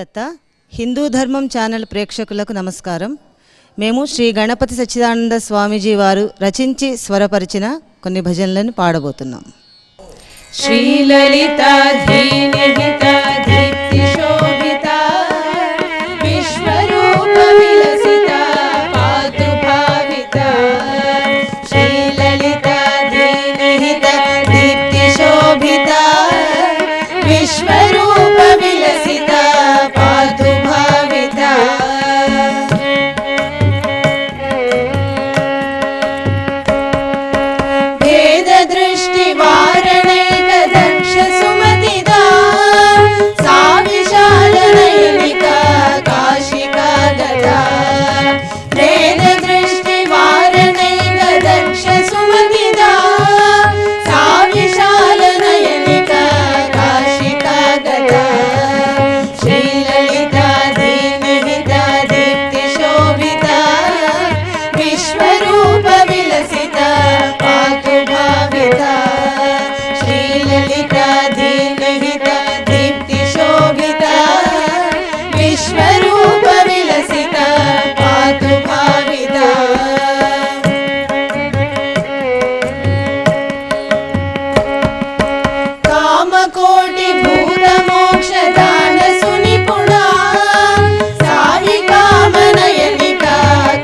దత్త. హిందూ ధర్మం ఛానల్ ప్రేక్షకులకు నమస్కారం. మేము శ్రీ గణపతి సచ్చిదానంద స్వామీజీ వారు రచించి స్వరపరిచిన కొన్ని భజనలను పాడబోతున్నాం. శ్రీలలిత ధీనిహిత దీప్తి శోభిత విశ్వరూప విలసిత పాతు భావిత. శ్రీలలిత ధీనిహిత దీప్తి శోభిత విశ్వరూప విలసిత పాతు భావిత. భేద దృష్టి వారణైక దక్ష సుమతిదా సావిశాల నయనిక కాశికా గదా. భేద దృష్టి వారణైక దక్ష సుమతిదా సావిశాల నయనిక కాశికా గదా. శ్రీలలిత ధీనిహిత దీప్తి శోభిత విశ్వరూప విలసిత పాతు భావిత. శ్రీలలిత ధీనిహిత దీప్తి శోభిత విశ్వరూప విలసిత పాతు భావిత. కామకోటి భూత మోక్ష దాన సునిపుణా సాయి కామనయనిక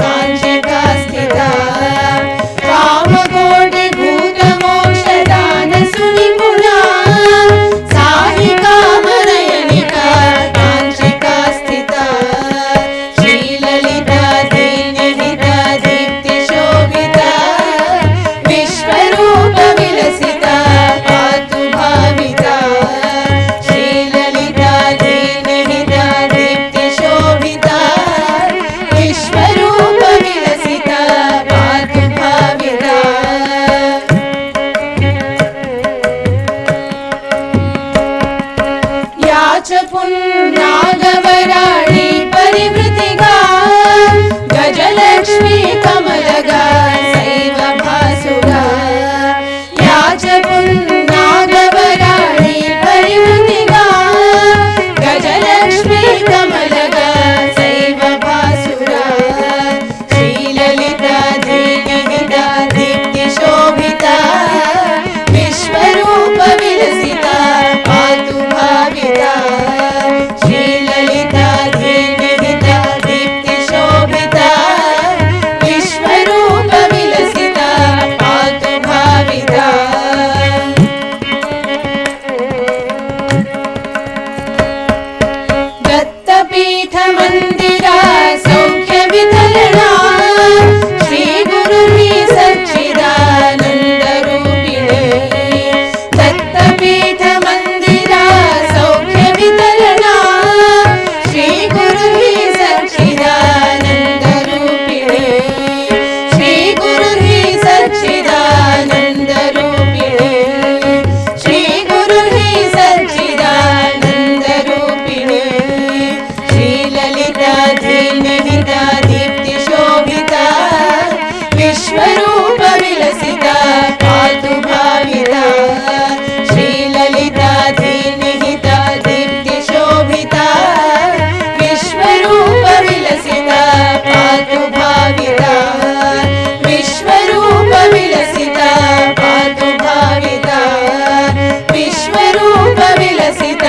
కాంచికా స్థిత. కామకోటి భూత మోక్ష దాన సునిపుణా సాయి కామనయనిక కాంచికా స్థిత. శ్రీలలిత ధీనిహిత దీప్తి శోభిత విశ్వరూప విలసిత పాతు భావిత. శ్రీలలిత ధీనిహిత దీప్తి శోభిత విశ్వరూప విలసిత పాతు భావిత. యాచ పున్నాగవరాళి పరివృతిగా గజలక్ష్మీ కమలగా శైవ భాసుగా. యాచ పున్నాగవరాళి పరివృతిగా గజలక్ష్మీ కమలగా శైవ భాసుగా. శ్రీలలిత ధీనిహిత దీప్తి శోభిత విశ్వరూప విలసిత పాతు భావిత. శ్రీలలిత ధీనిహిత దీప్తి శోభిత విశ్వరూప విలసిత పాతు భావిత. దత్తపీఠ మందిర సౌఖ్య వితరణా శ్రీ గురుని సచ్చిదానంద రూపిణే. దత్తపీఠ మందిర సౌఖ్య వితరణా శ్రీ గురుని సచ్చిదానంద రూపిణే. శ్రీ గురుని సచ్చిదానంద రూపిణే. శ్రీ గురుని సచ్చిదానంద రూపిణే. శ్రీలలిత ధీనిహిత దీప్తి శోభిత విశ్వరూప విలసిత పాతు భావిత. శ్రీలలిత ధీనిహిత దీప్తి శోభిత విశ్వరూప విలసిత పాతు భావిత. విశ్వరూప విలసిత పాతు భావిత. విశ్వరూప విలసిత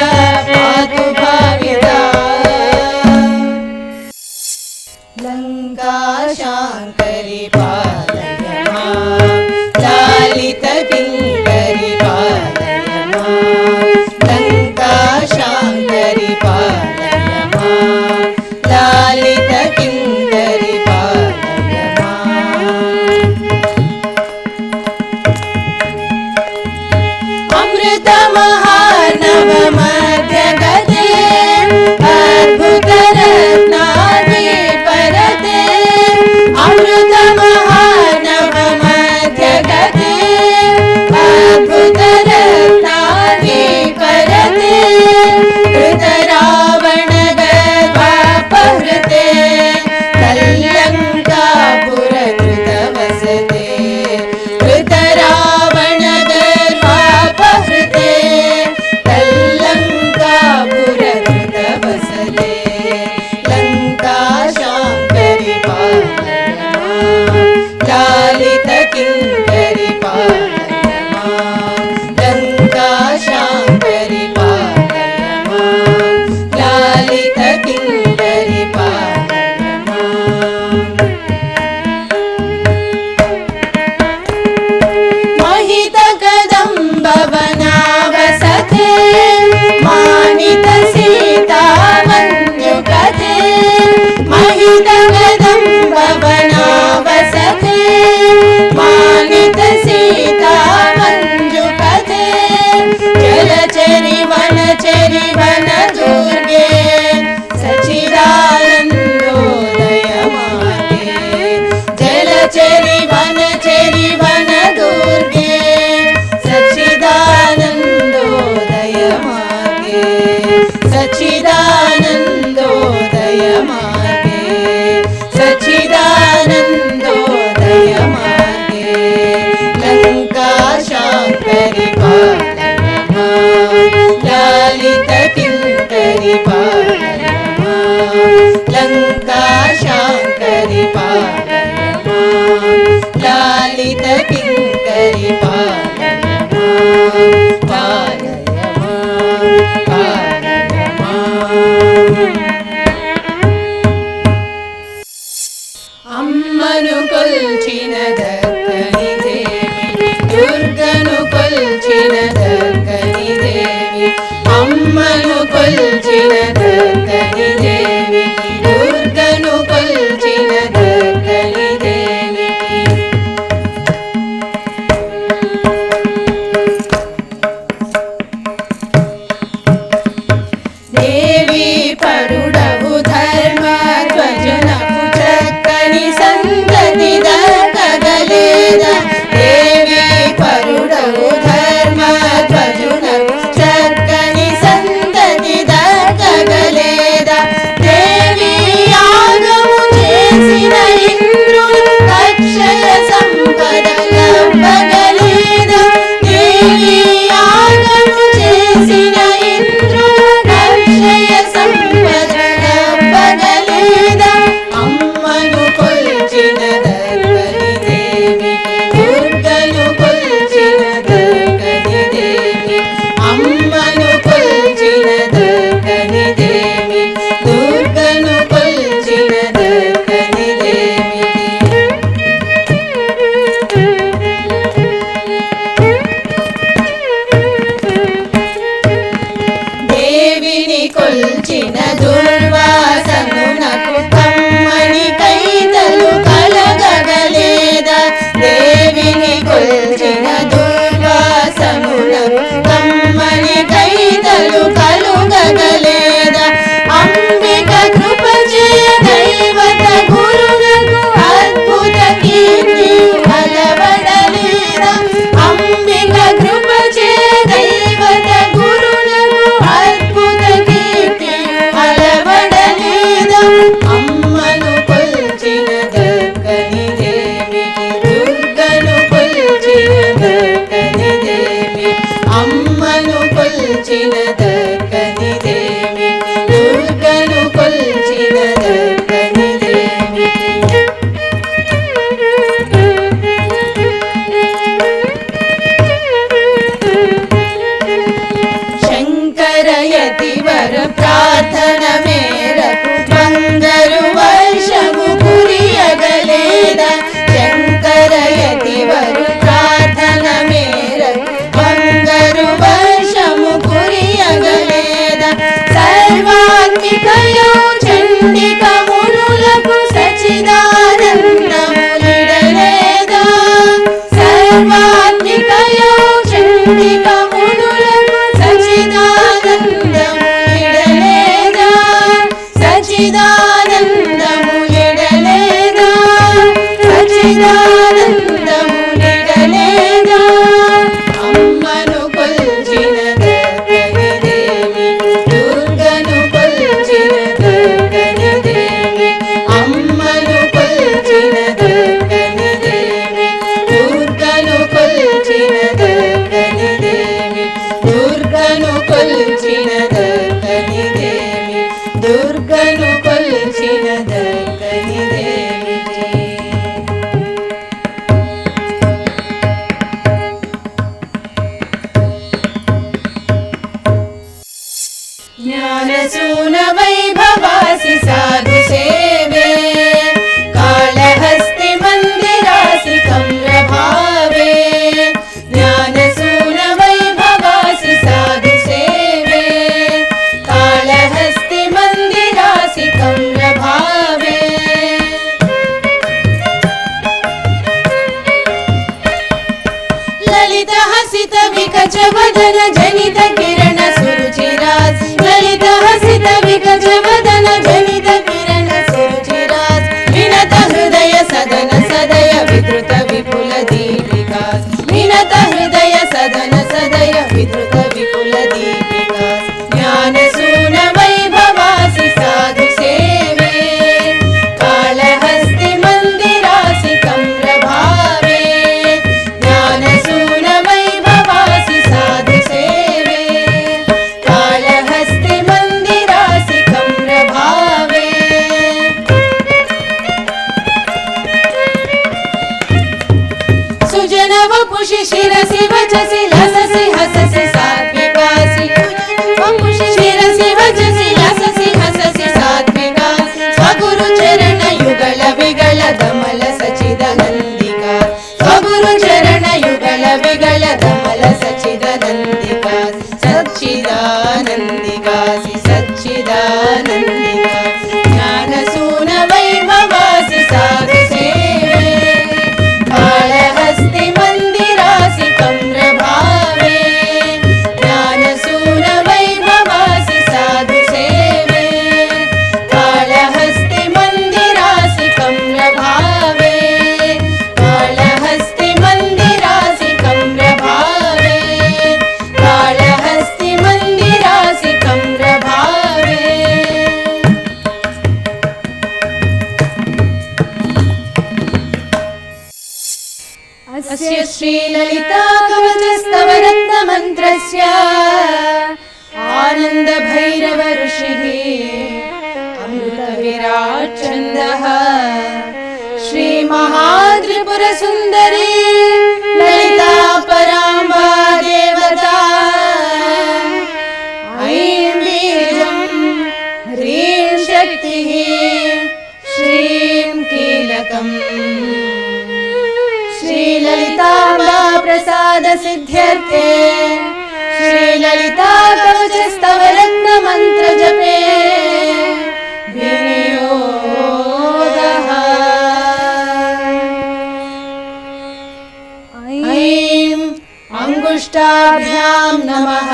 పాతు భావిత. లంకా శాంకరి పాలయ మాం లాలిత కింకరి పాలయ మాం. లంకా శాంకరి పాలయ మాం లాలిత కింకరి పాలయ మాం. అమృత మహానవ మధ్య గతే అద్భుత రత్నాది పరతే. అమృత మహానవ మధ్య గతే कदम्बवनावसते मानित सीता मञ्जुपते जलचरि वनचरि वन दुर्गे सच्चिदानन्दोदय मार्गे जलचरि वनचरि वन दुर्गे सच्चिदानन्दोदय मार्गे सच्चिदानन्दोदय मार्गे विधृत विपुल दीपिका विनत हृदय सदन सदय विधृत विपुल दीपिका ज्ञान सून वैभवासि साधु सेवे कालहस्ति मंदिरासि कम्रभावे ज्ञान सून वैभवासि साधु सेवे कालहस्ति मंदिरासि कम्रभावे सुजन वपुषि शिरसि वचसि लससि हससि सात्विकासि वपुषि शिरसि वचसि लससि हससि सात्विकासि स्वगुरु चरण युगल विगल दमल सचिदनन्दिका स्वगुरु चरण युगल विगल दमल सचिदनन्दिका सच्चिदानन्दिकासि सच्चिदानन्दिकासि ज्ञानसून वैभवासि साधु सेवे कालहस्ति मंदिरासि कम्रभावे ज्ञानसून वैभवासि साधु सेवे कालहस्ति मंदिरासि कम्रभावे कालहस्ति मंदिरासि कम्रभावे कालहस्ति मंदिरासि कम्रभावे अस्य श्रीललिता कवचस्तव रत्नमन्त्रस्य आनन्द भैरव ऋषिः अमृतविराट् छन्दः श्रीमहात्रिपुरसुन्दरी ललिता पराम्बा देवता ऐं बीजं ह्रीं शक्तिः श्रीं कीलकम् श्रीललिताम्बा प्रसाद सिद्ध्यर्थे श्रीललिता कवचस्तव रत्नमन्त्र जपे विनियोगः ऐं अंगुष्ठाभ्यां नमः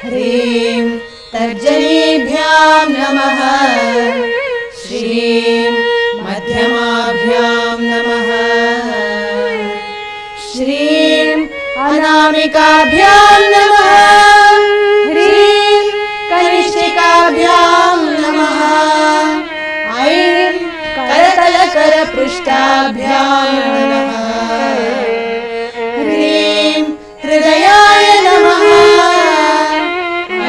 ह्रीं तर्जनीभ्यां नमः श्रीं मध्यमाभ्यां नमः श्रीं अनामिकाभ्यां नमः ह्रीं कनिष्ठिकाभ्यां नमः ऐं करतलकरपृष्ठाभ्यां नमः ह्रीं हृदयाय नमः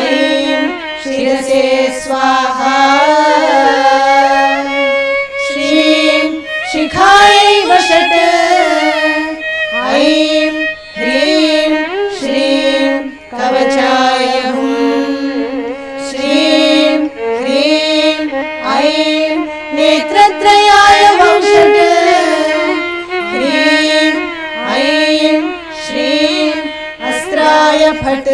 ऐं शिरसे स्वाहा श्रीं शिखायै वषट् ऐं ह्रीं श्रीं कवचाय हुं श्रीं ह्रीं ऐं नेत्रत्रयाय वंषट् ह्रीं ऐं श्रीं अस्त्राय फट्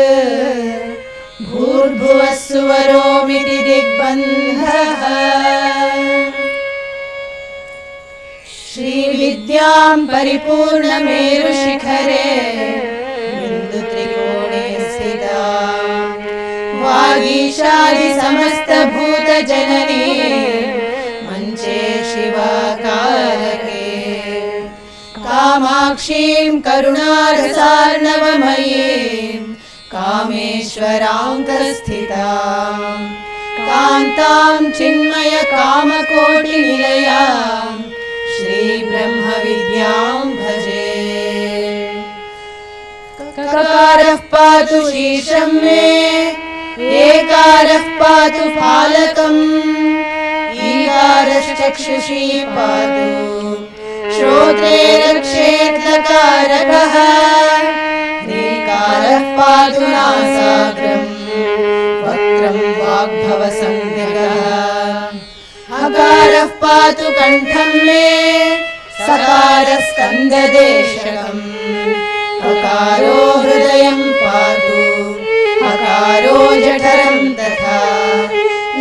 भूर्भुवः सुवरोमिति दिग्बन्धः श्रीविद्यां परिपूर्णमेरुशिखरे बिन्दुत्रिकोणे स्थिता वागीशादि समस्तभूतजननी मञ्चे शिवाकारके कामाक्षीं करुणारसार्णवमयीं कामेश्वराङ्कस्थितां कान्तां चिन्मय कामकोटिनिलयां श्रीब्रह्मविद्यां भजे ककारः पातु शीर्षं मे एकारः पातु फालकम् ईकारश्चक्षुषी पातु श्रोत्रे रक्षेत्लकारकः ह्रीकारः पातु नासाग्रम् वक्त्रं वाग्भवसंज्ञकः हकारः पातु कण्ठं मे सकारस्कन्धदेशकम् हकारो हृदयं पातु हकारो जठरं तथा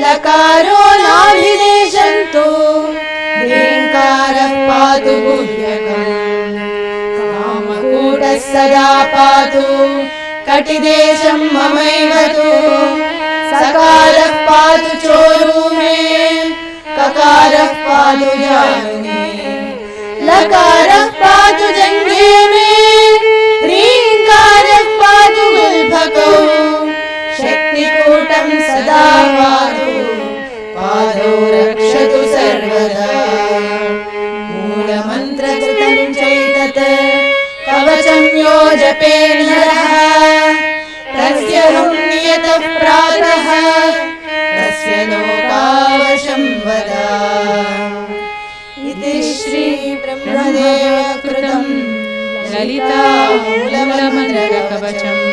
लकारो नाभिदेशं तु ह्रीङ्कारः पातु गुह्यकम् कामकूटः सदा पातु कटिदेशं ममैव तु सकारः पातु चोरू मे ककारः पातु जानुने ऋकारः पातु जङ्घे मे ह्रीङ्कारः पातु गुल्फकौ शक्तिकूटं सदा पातु पादौ रक्षतु सर्वदा मूलमन्त्रकृतं चैतत् कवचं यो जपे नरः तस्यहं नियतः प्रातः तस्य लोकावशं वदा इति श्री ब्रह्मदेव कृतं ललिता मूलमन्त्रकवचम्।